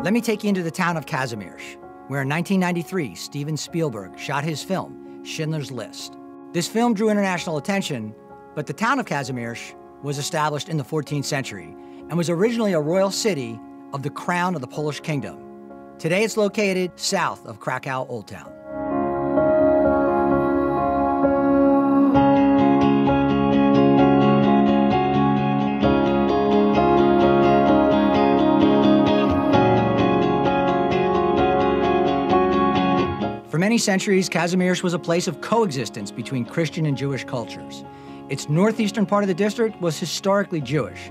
Let me take you into the town of Kazimierz, where in 1993, Steven Spielberg shot his film, Schindler's List. This film drew international attention, but the town of Kazimierz was established in the 14th century and was originally a royal city of the crown of the Polish kingdom. Today it's located south of Krakow Old Town. For many centuries, Kazimierz was a place of coexistence between Christian and Jewish cultures. Its northeastern part of the district was historically Jewish.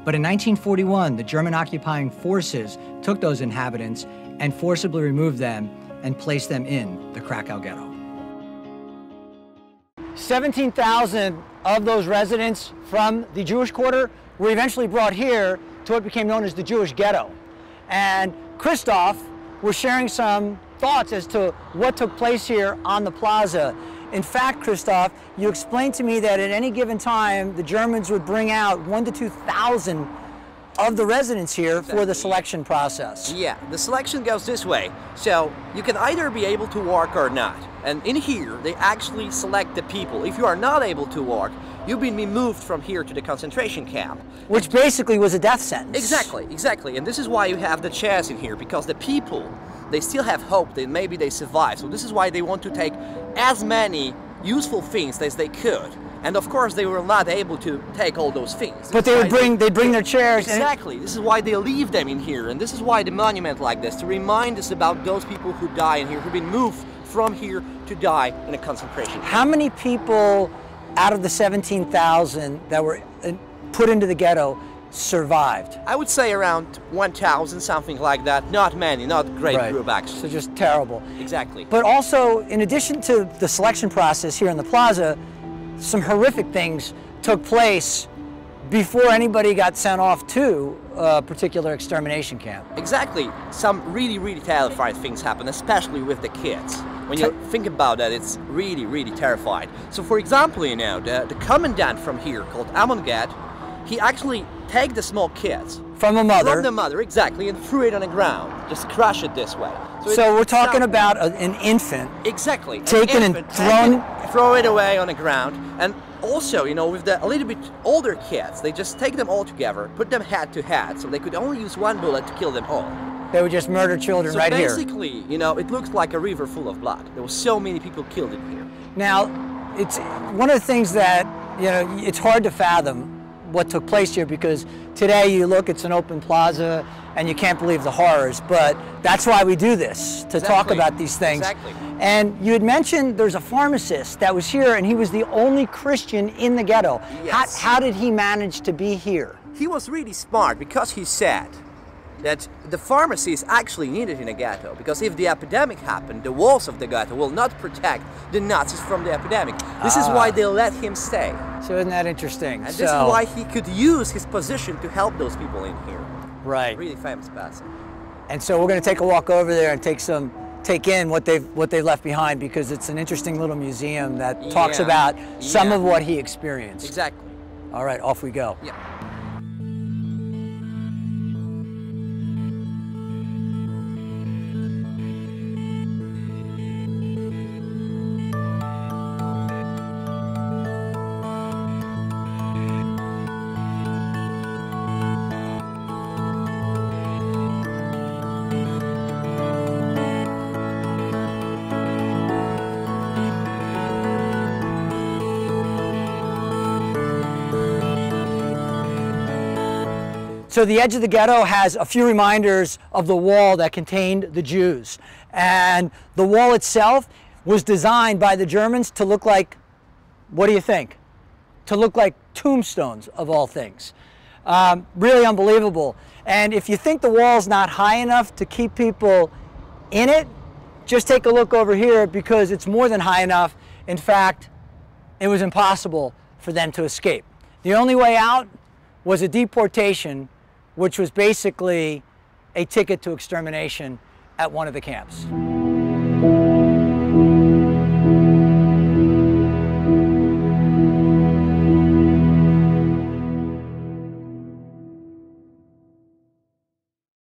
But in 1941, the German occupying forces took those inhabitants and forcibly removed them and placed them in the Krakow ghetto. 17,000 of those residents from the Jewish quarter were eventually brought here to what became known as the Jewish ghetto. And Christoph was sharing some thoughts as to what took place here on the plaza. In fact, Christoph, you explained to me that at any given time, the Germans would bring out 1,000 to 2,000 of the residents here for the selection process. Yeah, the selection goes this way. So you can either be able to work or not. And in here, they actually select the people. If you are not able to work, you've been moved from here to the concentration camp. Which basically was a death sentence. Exactly, exactly. And this is why you have the chance in here, because the people, they still have hope that maybe they survive. So this is why they want to take as many useful things as they could. And of course they were not able to take all those things. But they'd bring their chairs. Exactly. This is why they leave them in here. And this is why the monument like this, to remind us about those people who die in here, who've been moved from here to die in a concentration camp. How many people out of the 17,000 that were put into the ghetto survived? I would say around 1,000, something like that. Not many, not a great group actually. So just terrible. Exactly. But also, in addition to the selection process here in the plaza, some horrific things took place before anybody got sent off to a particular extermination camp. Exactly. Some really, really terrifying things happen, especially with the kids. When you think about that, it's really, really terrifying. So for example, you know, the commandant from here, called Amongad, he actually take the small kids. From a mother. From the mother, exactly, and threw it on the ground. Just crush it this way. So we're talking about an infant. Exactly. Taken and thrown. Throw it away on the ground. And also, you know, with the a little bit older kids, they just take them all together, put them head to head, so they could only use one bullet to kill them all. They would just murder children right here. So basically, you know, it looks like a river full of blood. There were so many people killed in here. Now, it's one of the things that, you know, it's hard to fathom what took place here, because today you look, it's an open plaza and you can't believe the horrors, but that's why we do this, to talk about these things. Exactly. And you had mentioned there's a pharmacist that was here and he was the only Christian in the ghetto. Yes. How did he manage to be here? He was really smart, because he said that the pharmacy is actually needed in a ghetto, because if the epidemic happened, the walls of the ghetto will not protect the Nazis from the epidemic. This is why they let him stay. So isn't that interesting? And this is why he could use his position to help those people in here. Right. Really famous person. And so we're going to take a walk over there and take in what they've left behind, because it's an interesting little museum that talks about some of what he experienced. Exactly. All right, off we go. Yeah. So the edge of the ghetto has a few reminders of the wall that contained the Jews. And the wall itself was designed by the Germans to look like, what do you think? To look like tombstones, of all things. Really unbelievable. And if you think the wall's not high enough to keep people in it, just take a look over here, because it's more than high enough. In fact, it was impossible for them to escape. The only way out was a deportation, which was basically a ticket to extermination at one of the camps.